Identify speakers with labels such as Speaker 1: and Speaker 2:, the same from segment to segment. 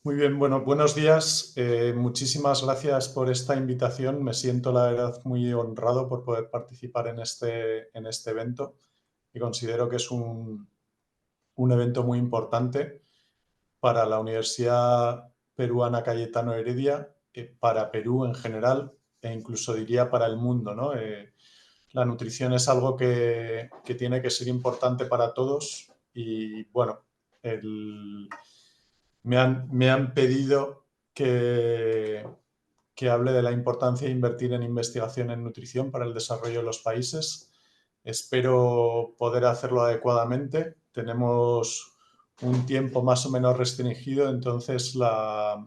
Speaker 1: Muy bien, bueno, buenos días. Muchísimas gracias por esta invitación. Me siento, la verdad, muy honrado por poder participar en este evento y considero que es un evento muy importante para la Universidad Peruana Cayetano Heredia, para Perú en general e incluso diría para el mundo, ¿no? La nutrición es algo que tiene que ser importante para todos y, bueno, el me han pedido que hable de la importancia de invertir en investigación en nutrición para el desarrollo de los países. Espero poder hacerlo adecuadamente. Tenemos un tiempo más o menos restringido, entonces la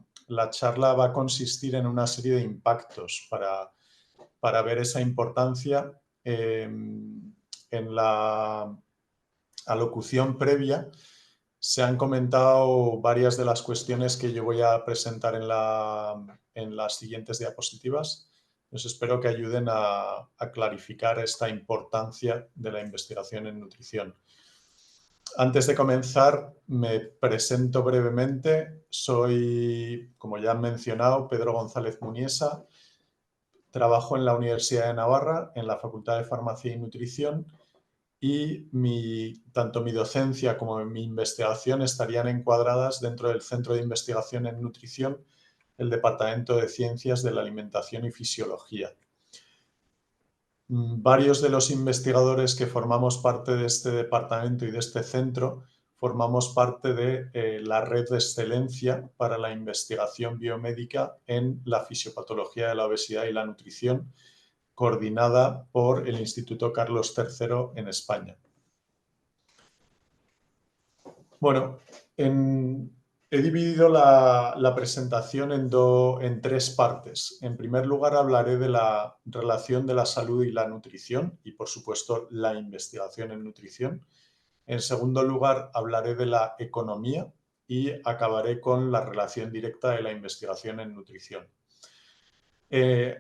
Speaker 1: charla va a consistir en una serie de impactos para ver esa importancia. En la alocución previa se han comentado varias de las cuestiones que yo voy a presentar en las siguientes diapositivas. Pues espero que ayuden a clarificar esta importancia de la investigación en nutrición. Antes de comenzar, me presento brevemente. Soy, como ya han mencionado, Pedro González Muniesa. Trabajo en la Universidad de Navarra, en la Facultad de Farmacia y Nutrición, y tanto mi docencia como mi investigación estarían encuadradas dentro del Centro de Investigación en Nutrición, el Departamento de Ciencias de la Alimentación y Fisiología. Varios de los investigadores que formamos parte de este departamento y de este centro formamos parte de la red de excelencia para la investigación biomédica en la fisiopatología de la obesidad y la nutrición, coordinada por el Instituto Carlos III en España. Bueno, he dividido la presentación en tres partes. En primer lugar, hablaré de la relación de la salud y la nutrición y, por supuesto, la investigación en nutrición. En segundo lugar, hablaré de la economía y acabaré con la relación directa de la investigación en nutrición.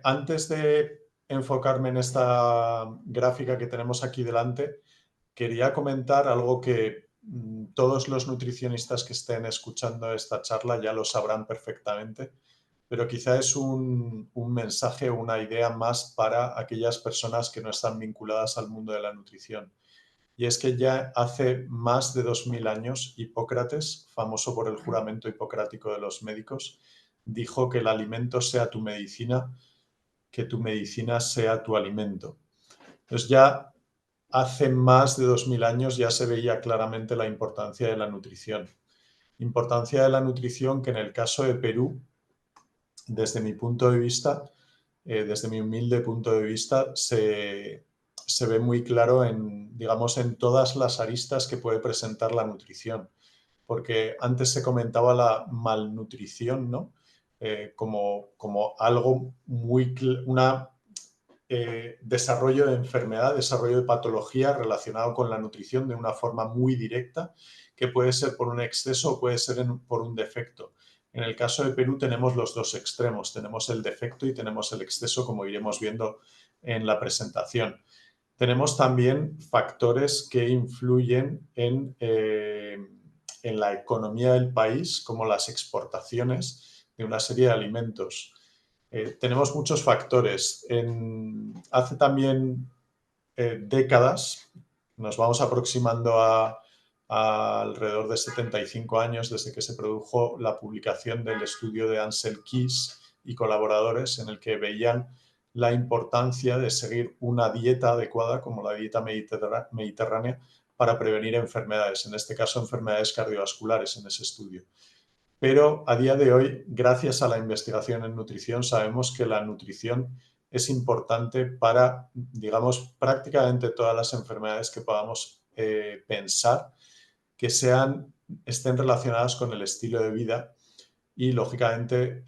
Speaker 1: Antes de enfocarme en esta gráfica que tenemos aquí delante, quería comentar algo que todos los nutricionistas que estén escuchando esta charla ya lo sabrán perfectamente, pero quizá es un mensaje o una idea más para aquellas personas que no están vinculadas al mundo de la nutrición. Y es que ya hace más de 2000 años, Hipócrates, famoso por el juramento hipocrático de los médicos, dijo que el alimento sea tu medicina, que tu medicina sea tu alimento. Entonces ya hace más de 2000 años ya se veía claramente la importancia de la nutrición. Importancia de la nutrición que en el caso de Perú, desde mi punto de vista, desde mi humilde punto de vista, se ve muy claro digamos, en todas las aristas que puede presentar la nutrición. Porque antes se comentaba la malnutrición, ¿no? Como algo desarrollo de enfermedad, desarrollo de patología relacionado con la nutrición de una forma muy directa, que puede ser por un exceso o puede ser por un defecto. En el caso de Perú tenemos los dos extremos, tenemos el defecto y tenemos el exceso, como iremos viendo en la presentación. Tenemos también factores que influyen en la economía del país, como las exportaciones de una serie de alimentos. Tenemos muchos factores. Hace también décadas, nos vamos aproximando a alrededor de 75 años desde que se produjo la publicación del estudio de Ansel Keys y colaboradores, en el que veían la importancia de seguir una dieta adecuada, como la dieta mediterránea, para prevenir enfermedades, en este caso enfermedades cardiovasculares en ese estudio. Pero a día de hoy, gracias a la investigación en nutrición, sabemos que la nutrición es importante para, digamos, prácticamente todas las enfermedades que podamos pensar que estén relacionadas con el estilo de vida y, lógicamente,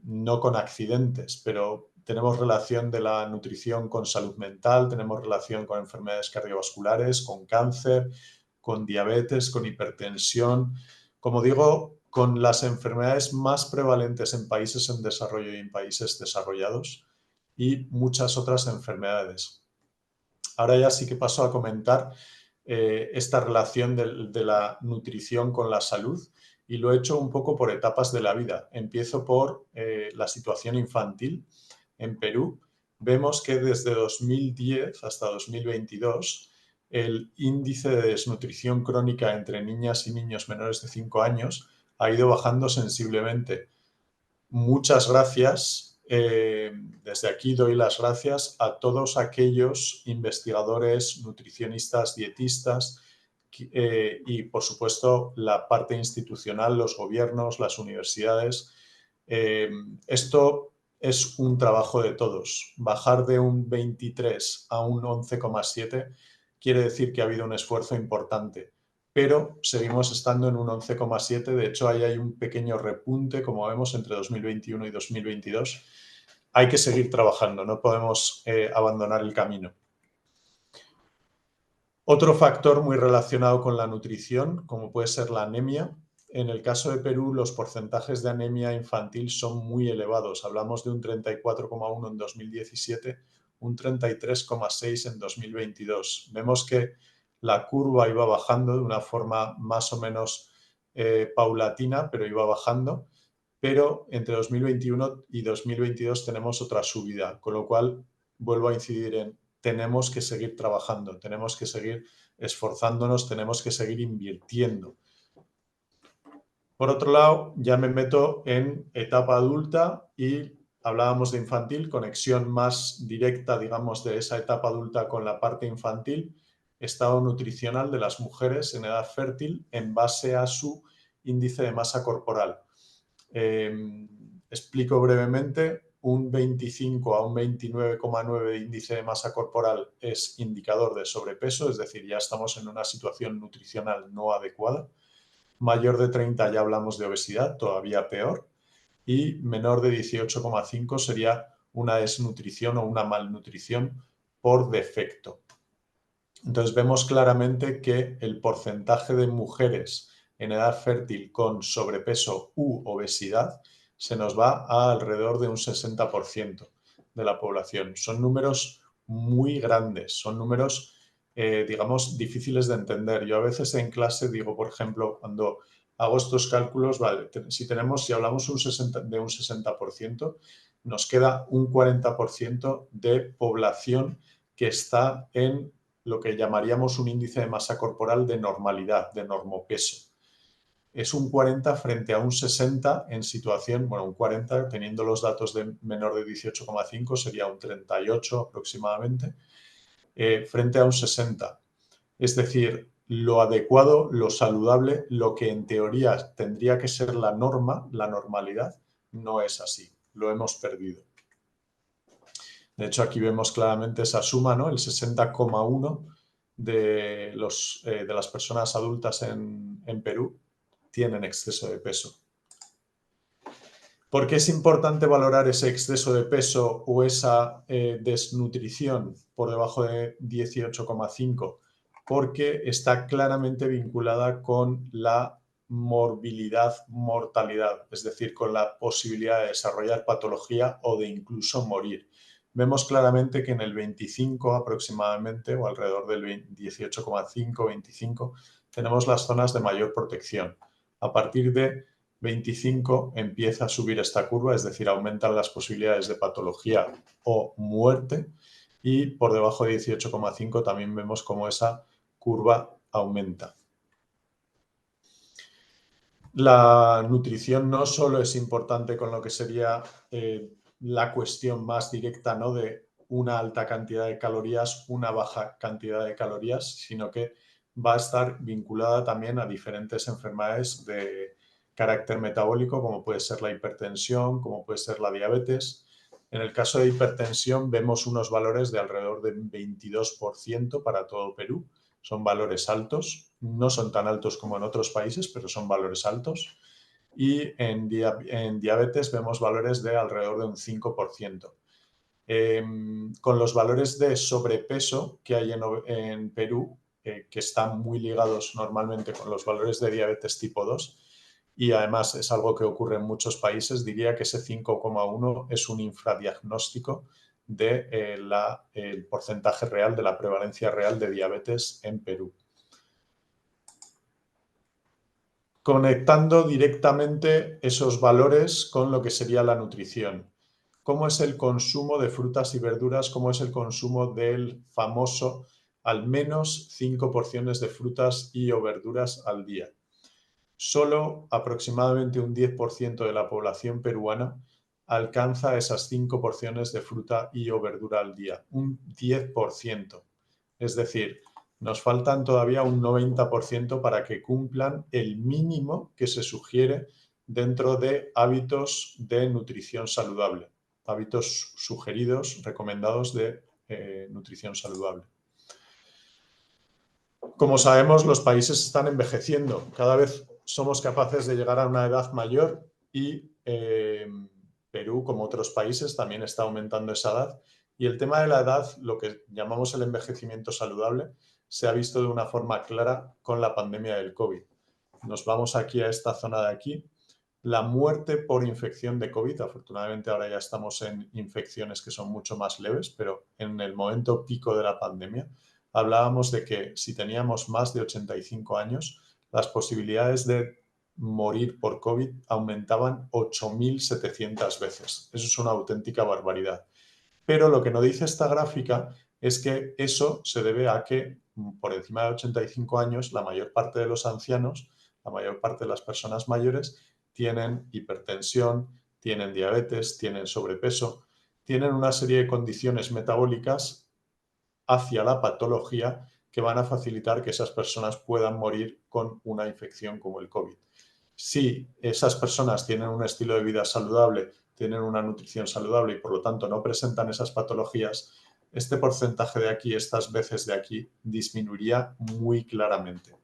Speaker 1: no con accidentes, pero tenemos relación de la nutrición con salud mental, tenemos relación con enfermedades cardiovasculares, con cáncer, con diabetes, con hipertensión. Como digo, con las enfermedades más prevalentes en países en desarrollo y en países desarrollados y muchas otras enfermedades. Ahora ya sí que paso a comentar esta relación de la nutrición con la salud y lo he hecho un poco por etapas de la vida. Empiezo por la situación infantil en Perú. Vemos que desde 2010 hasta 2022 el índice de desnutrición crónica entre niñas y niños menores de 5 años ha ido bajando sensiblemente. Muchas gracias. Desde aquí doy las gracias a todos aquellos investigadores, nutricionistas, dietistas y, por supuesto, la parte institucional, los gobiernos, las universidades. Esto es un trabajo de todos. Bajar de un 23 a un 11,7 quiere decir que ha habido un esfuerzo importante, pero seguimos estando en un 11,7. De hecho, ahí hay un pequeño repunte, como vemos, entre 2021 y 2022. Hay que seguir trabajando, no podemos abandonar el camino. Otro factor muy relacionado con la nutrición, como puede ser la anemia. En el caso de Perú, los porcentajes de anemia infantil son muy elevados. Hablamos de un 34,1 en 2017, un 33,6 en 2022. Vemos que la curva iba bajando de una forma más o menos paulatina, pero iba bajando. Pero entre 2021 y 2022 tenemos otra subida, con lo cual vuelvo a incidir en tenemos que seguir trabajando, tenemos que seguir esforzándonos, tenemos que seguir invirtiendo. Por otro lado, ya me meto en etapa adulta y hablábamos de infantil, conexión más directa, digamos, de esa etapa adulta con la parte infantil, estado nutricional de las mujeres en edad fértil en base a su índice de masa corporal. Explico brevemente, un 25 a un 29,9 de índice de masa corporal es indicador de sobrepeso, es decir, ya estamos en una situación nutricional no adecuada. Mayor de 30 ya hablamos de obesidad, todavía peor. Y menor de 18,5 sería una desnutrición o una malnutrición por defecto. Entonces vemos claramente que el porcentaje de mujeres en edad fértil con sobrepeso u obesidad se nos va a alrededor de un 60% de la población. Son números muy grandes, son números, digamos, difíciles de entender. Yo a veces en clase digo, por ejemplo, cuando hago estos cálculos, vale, si hablamos de un 60%, nos queda un 40% de población que está en lo que llamaríamos un índice de masa corporal de normalidad, de normopeso. Es un 40 frente a un 60 en situación, bueno, un 40 teniendo los datos de menor de 18,5 sería un 38 aproximadamente, frente a un 60. Es decir, lo adecuado, lo saludable, lo que en teoría tendría que ser la norma, la normalidad, no es así, lo hemos perdido. De hecho, aquí vemos claramente esa suma, ¿no? El 60,1 de las personas adultas en Perú tienen exceso de peso. ¿Por qué es importante valorar ese exceso de peso o esa desnutrición por debajo de 18,5? Porque está claramente vinculada con la morbilidad, mortalidad, es decir, con la posibilidad de desarrollar patología o de incluso morir. Vemos claramente que en el 25 aproximadamente, o alrededor del 18,5, 25, tenemos las zonas de mayor protección. A partir de 25 empieza a subir esta curva, es decir, aumentan las posibilidades de patología o muerte, y por debajo de 18,5 también vemos cómo esa curva aumenta. La nutrición no solo es importante con lo que sería la cuestión más directa, ¿no?, de una alta cantidad de calorías, una baja cantidad de calorías, sino que va a estar vinculada también a diferentes enfermedades de carácter metabólico, como puede ser la hipertensión, como puede ser la diabetes. En el caso de hipertensión vemos unos valores de alrededor del 22% para todo Perú. Son valores altos, no son tan altos como en otros países, pero son valores altos. Y en diabetes vemos valores de alrededor de un 5%. Con los valores de sobrepeso que hay en Perú, que están muy ligados normalmente con los valores de diabetes tipo 2, y además es algo que ocurre en muchos países, diría que ese 5,1 es un infradiagnóstico del porcentaje real, de la prevalencia real de diabetes en Perú. conectando directamente esos valores con lo que sería la nutrición. ¿Cómo es el consumo de frutas y verduras? ¿Cómo es el consumo del famoso al menos 5 porciones de frutas y o verduras al día? Solo aproximadamente un 10% de la población peruana alcanza esas 5 porciones de fruta y o verdura al día. Un 10%. Es decir, nos faltan todavía un 90% para que cumplan el mínimo que se sugiere dentro de hábitos de nutrición saludable. Hábitos sugeridos, recomendados de nutrición saludable. Como sabemos, los países están envejeciendo. Cada vez somos capaces de llegar a una edad mayor y Perú, como otros países, también está aumentando esa edad. Y el tema de la edad, lo que llamamos el envejecimiento saludable, se ha visto de una forma clara con la pandemia del COVID. Nos vamos aquí a esta zona de aquí. La muerte por infección de COVID, afortunadamente ahora ya estamos en infecciones que son mucho más leves, pero en el momento pico de la pandemia, hablábamos de que si teníamos más de 85 años, las posibilidades de morir por COVID aumentaban 8.700 veces. Eso es una auténtica barbaridad. Pero lo que no dice esta gráfica es que eso se debe a que por encima de 85 años, la mayor parte de los ancianos, la mayor parte de las personas mayores, tienen hipertensión, tienen diabetes, tienen sobrepeso, tienen una serie de condiciones metabólicas hacia la patología que van a facilitar que esas personas puedan morir con una infección como el COVID. Si esas personas tienen un estilo de vida saludable, tienen una nutrición saludable y por lo tanto no presentan esas patologías, este porcentaje de aquí, estas veces de aquí, disminuiría muy claramente.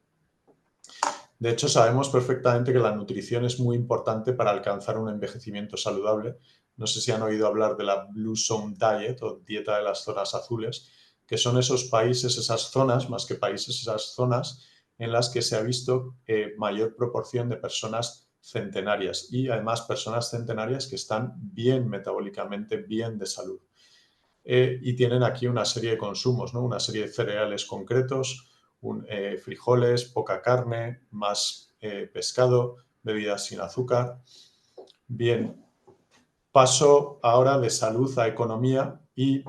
Speaker 1: De hecho, sabemos perfectamente que la nutrición es muy importante para alcanzar un envejecimiento saludable. No sé si han oído hablar de la Blue Zone Diet o dieta de las zonas azules, que son esos países, esas zonas, más que países, esas zonas en las que se ha visto mayor proporción de personas centenarias y además personas centenarias que están bien metabólicamente, bien de salud. Y tienen aquí una serie de consumos, ¿no? Una serie de cereales concretos, frijoles, poca carne, más pescado, bebidas sin azúcar. Bien, paso ahora de salud a economía y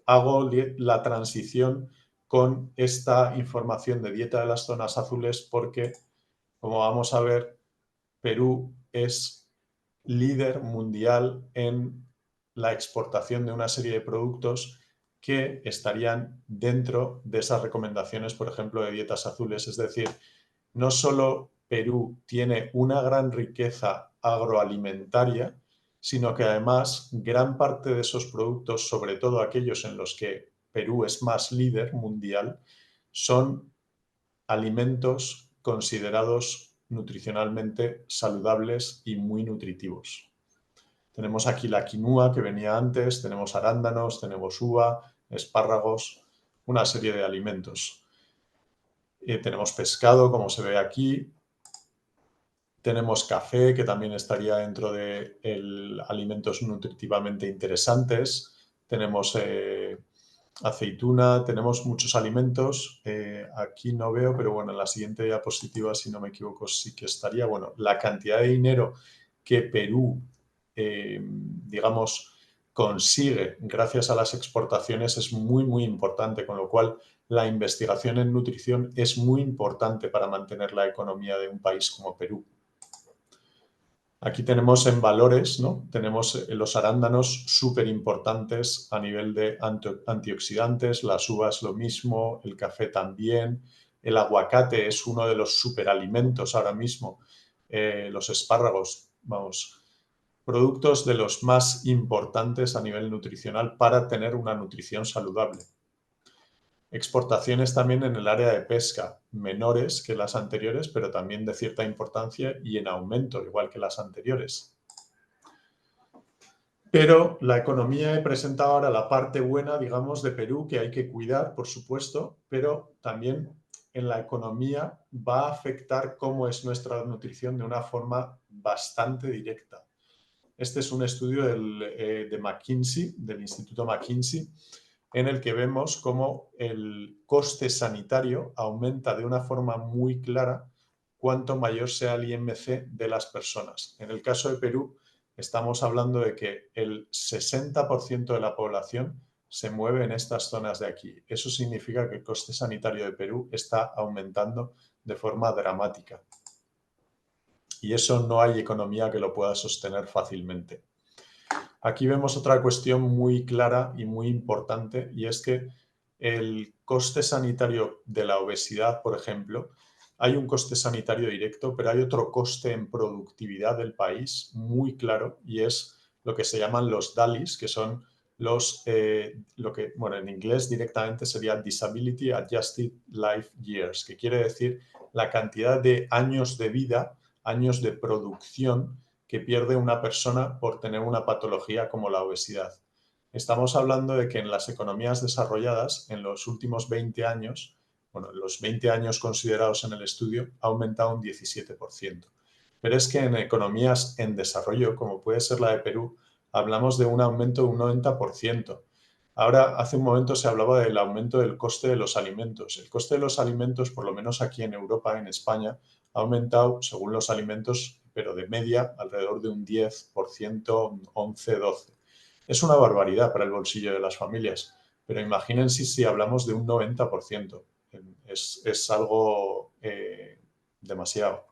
Speaker 1: hago la transición con esta información de dieta de las zonas azules porque, como vamos a ver, Perú es líder mundial en la exportación de una serie de productos que estarían dentro de esas recomendaciones, por ejemplo, de dietas azules. Es decir, no solo Perú tiene una gran riqueza agroalimentaria, sino que además gran parte de esos productos, sobre todo aquellos en los que Perú es más líder mundial, son alimentos considerados nutricionalmente saludables y muy nutritivos. Tenemos aquí la quinua que venía antes, tenemos arándanos, tenemos uva, espárragos, una serie de alimentos. Tenemos pescado, como se ve aquí. Tenemos café, que también estaría dentro de alimentos nutritivamente interesantes. Tenemos aceituna, tenemos muchos alimentos. Aquí no veo, pero bueno, en la siguiente diapositiva, si no me equivoco, sí que estaría. Bueno, la cantidad de dinero que Perú, digamos, consigue gracias a las exportaciones es muy, muy importante, con lo cual la investigación en nutrición es muy importante para mantener la economía de un país como Perú. Aquí tenemos en valores, ¿no? Tenemos los arándanos súper importantes a nivel de antioxidantes, las uvas lo mismo, el café también, el aguacate es uno de los superalimentos ahora mismo, los espárragos, vamos, productos de los más importantes a nivel nutricional para tener una nutrición saludable. Exportaciones también en el área de pesca, menores que las anteriores, pero también de cierta importancia y en aumento, igual que las anteriores. Pero la economía he presentado ahora la parte buena, digamos, de Perú, que hay que cuidar, por supuesto, pero también en la economía va a afectar cómo es nuestra nutrición de una forma bastante directa. Este es un estudio de McKinsey, del Instituto McKinsey, en el que vemos cómo el coste sanitario aumenta de una forma muy clara cuanto mayor sea el IMC de las personas. En el caso de Perú, estamos hablando de que el 60% de la población se mueve en estas zonas de aquí. Eso significa que el coste sanitario de Perú está aumentando de forma dramática. Y eso no hay economía que lo pueda sostener fácilmente. Aquí vemos otra cuestión muy clara y muy importante, y es que el coste sanitario de la obesidad, por ejemplo, hay un coste sanitario directo, pero hay otro coste en productividad del país muy claro, y es lo que se llaman los DALYs, que son lo que, bueno, en inglés directamente sería Disability Adjusted Life Years, que quiere decir la cantidad de años de vida, años de producción que pierde una persona por tener una patología como la obesidad. Estamos hablando de que en las economías desarrolladas, en los últimos 20 años, bueno, los 20 años considerados en el estudio, ha aumentado un 17%. Pero es que en economías en desarrollo, como puede ser la de Perú, hablamos de un aumento de un 90%. Ahora, hace un momento se hablaba del aumento del coste de los alimentos. El coste de los alimentos, por lo menos aquí en Europa, en España, ha aumentado, según los alimentos, pero de media, alrededor de un 10%, 11, 12. Es una barbaridad para el bolsillo de las familias, pero imagínense si hablamos de un 90%. Es algo demasiado.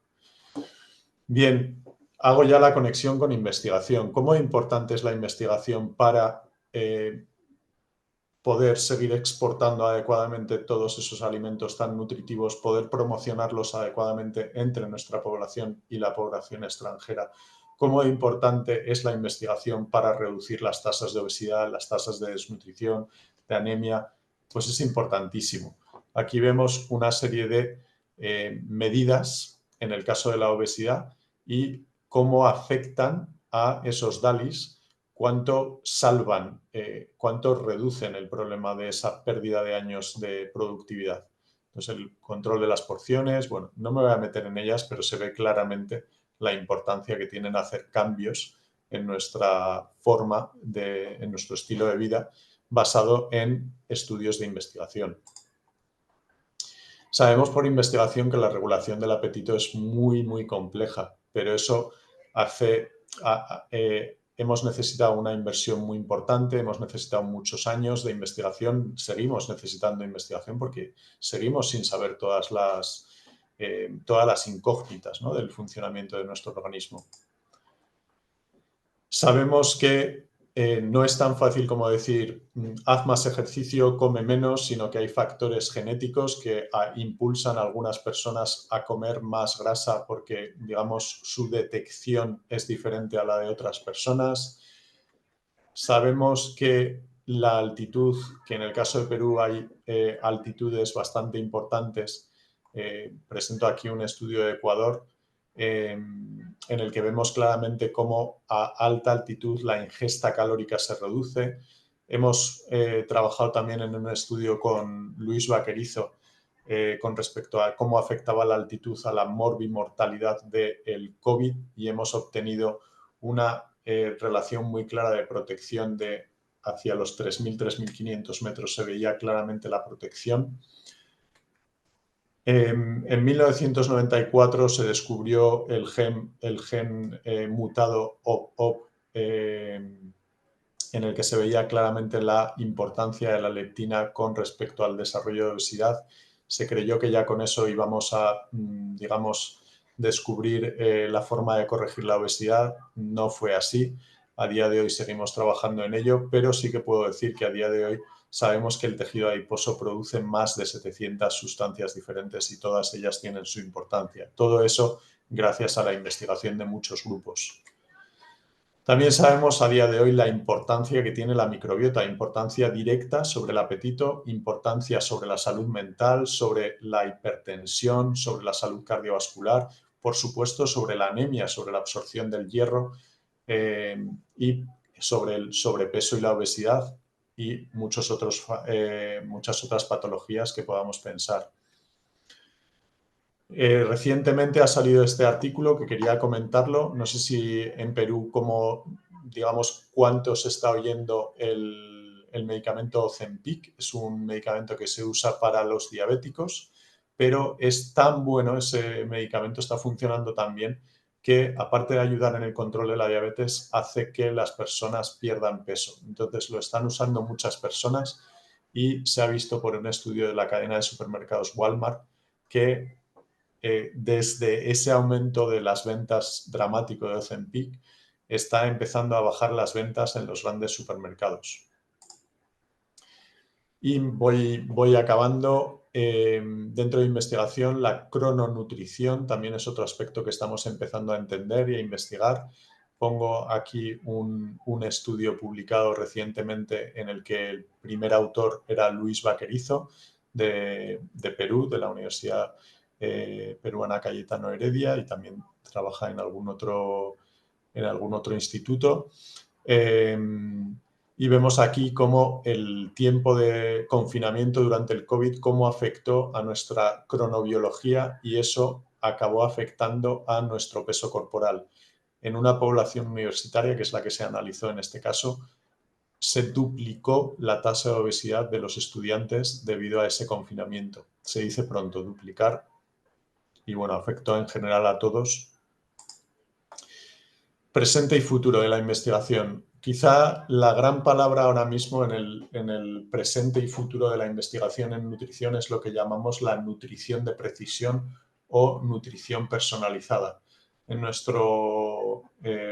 Speaker 1: Bien, hago ya la conexión con investigación. ¿Cómo importante es la investigación para poder seguir exportando adecuadamente todos esos alimentos tan nutritivos, poder promocionarlos adecuadamente entre nuestra población y la población extranjera? ¿Cómo importante es la investigación para reducir las tasas de obesidad, las tasas de desnutrición, de anemia? Pues es importantísimo. Aquí vemos una serie de medidas en el caso de la obesidad y cómo afectan a esos DALYs, cuánto salvan, cuánto reducen el problema de esa pérdida de años de productividad. Entonces, el control de las porciones, bueno, no me voy a meter en ellas, pero se ve claramente la importancia que tienen hacer cambios en nuestra forma, en nuestro estilo de vida, basado en estudios de investigación. Sabemos por investigación que la regulación del apetito es muy, muy compleja, pero eso hace... hemos necesitado una inversión muy importante, hemos necesitado muchos años de investigación, seguimos necesitando investigación porque seguimos sin saber todas las incógnitas, ¿no?, del funcionamiento de nuestro organismo. Sabemos que no es tan fácil como decir haz más ejercicio, come menos, sino que hay factores genéticos que impulsan a algunas personas a comer más grasa porque, digamos, su detección es diferente a la de otras personas. Sabemos que la altitud, que en el caso de Perú hay altitudes bastante importantes. Presento aquí un estudio de Ecuador en el que vemos claramente cómo a alta altitud la ingesta calórica se reduce. Hemos trabajado también en un estudio con Luis Vaquerizo con respecto a cómo afectaba la altitud a la morbimortalidad del COVID y hemos obtenido una relación muy clara de protección hacia los 3.000, 3.500 metros. Se veía claramente la protección. En 1994 se descubrió el gen mutado OP en el que se veía claramente la importancia de la leptina con respecto al desarrollo de obesidad. Se creyó que ya con eso íbamos a, digamos, descubrir la forma de corregir la obesidad. No fue así. A día de hoy seguimos trabajando en ello, pero sí que puedo decir que a día de hoy sabemos que el tejido adiposo produce más de 700 sustancias diferentes y todas ellas tienen su importancia. Todo eso gracias a la investigación de muchos grupos. También sabemos a día de hoy la importancia que tiene la microbiota, importancia directa sobre el apetito, importancia sobre la salud mental, sobre la hipertensión, sobre la salud cardiovascular, por supuesto sobre la anemia, sobre la absorción del hierro y sobre el sobrepeso y la obesidad y muchas otras patologías que podamos pensar. Recientemente ha salido este artículo que quería comentarlo. No sé si en Perú, digamos, cuánto se está oyendo el medicamento Ozempic. Es un medicamento que se usa para los diabéticos, pero es tan bueno, ese medicamento está funcionando tan bien que, aparte de ayudar en el control de la diabetes, hace que las personas pierdan peso. Entonces lo están usando muchas personas y se ha visto por un estudio de la cadena de supermercados Walmart que desde ese aumento de las ventas dramático de Ozempic está empezando a bajar las ventas en los grandes supermercados. Y voy acabando. Dentro de investigación, la crononutrición también es otro aspecto que estamos empezando a entender y a investigar. Pongo aquí un estudio publicado recientemente en el que el primer autor era Luis Vaquerizo, de Perú, de la Universidad Peruana Cayetano Heredia, y también trabaja en algún otro instituto. Y vemos aquí cómo el tiempo de confinamiento durante el COVID, cómo afectó a nuestra cronobiología, y eso acabó afectando a nuestro peso corporal. En una población universitaria, que es la que se analizó en este caso, se duplicó la tasa de obesidad de los estudiantes debido a ese confinamiento. Se dice pronto, duplicar, y bueno, afectó en general a todos. Presente y futuro de la investigación. Quizá la gran palabra ahora mismo en el presente y futuro de la investigación en nutrición es lo que llamamos la nutrición de precisión o nutrición personalizada. En nuestro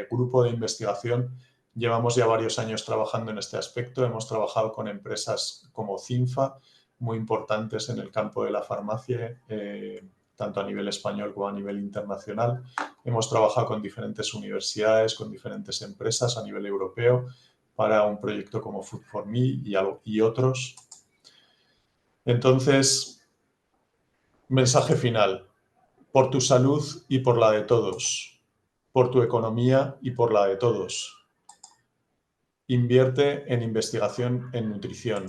Speaker 1: grupo de investigación llevamos ya varios años trabajando en este aspecto. Hemos trabajado con empresas como Cinfa, muy importantes en el campo de la farmacia, tanto a nivel español como a nivel internacional. Hemos trabajado con diferentes universidades, con diferentes empresas a nivel europeo para un proyecto como Food for Me y otros. Entonces, mensaje final: por tu salud y por la de todos, por tu economía y por la de todos. Invierte en investigación en nutrición,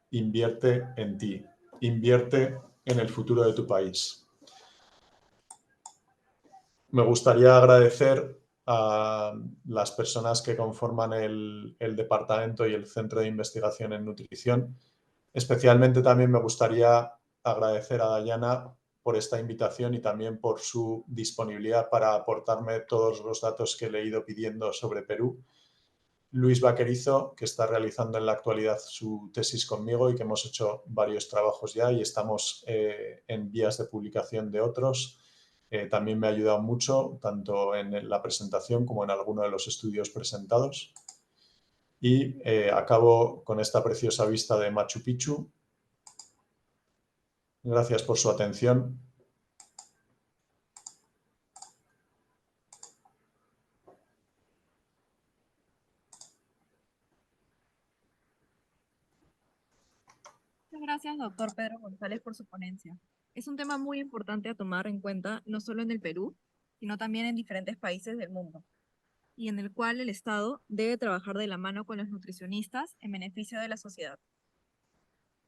Speaker 1: invierte en ti, invierte en el futuro de tu país. Me gustaría agradecer a las personas que conforman el departamento y el Centro de Investigación en Nutrición. Especialmente también me gustaría agradecer a Dayana por esta invitación y también por su disponibilidad para aportarme todos los datos que le he ido pidiendo sobre Perú. Luis Vaquerizo, que está realizando en la actualidad su tesis conmigo y que hemos hecho varios trabajos ya y estamos en vías de publicación de otros. También me ha ayudado mucho, tanto en la presentación como en alguno de los estudios presentados. Y acabo con esta preciosa vista de Machu Picchu. Gracias por su atención.
Speaker 2: Muchas gracias, doctor Pedro González, por su ponencia. Es un tema muy importante a tomar en cuenta, no solo en el Perú, sino también en diferentes países del mundo, y en el cual el Estado debe trabajar de la mano con los nutricionistas en beneficio de la sociedad.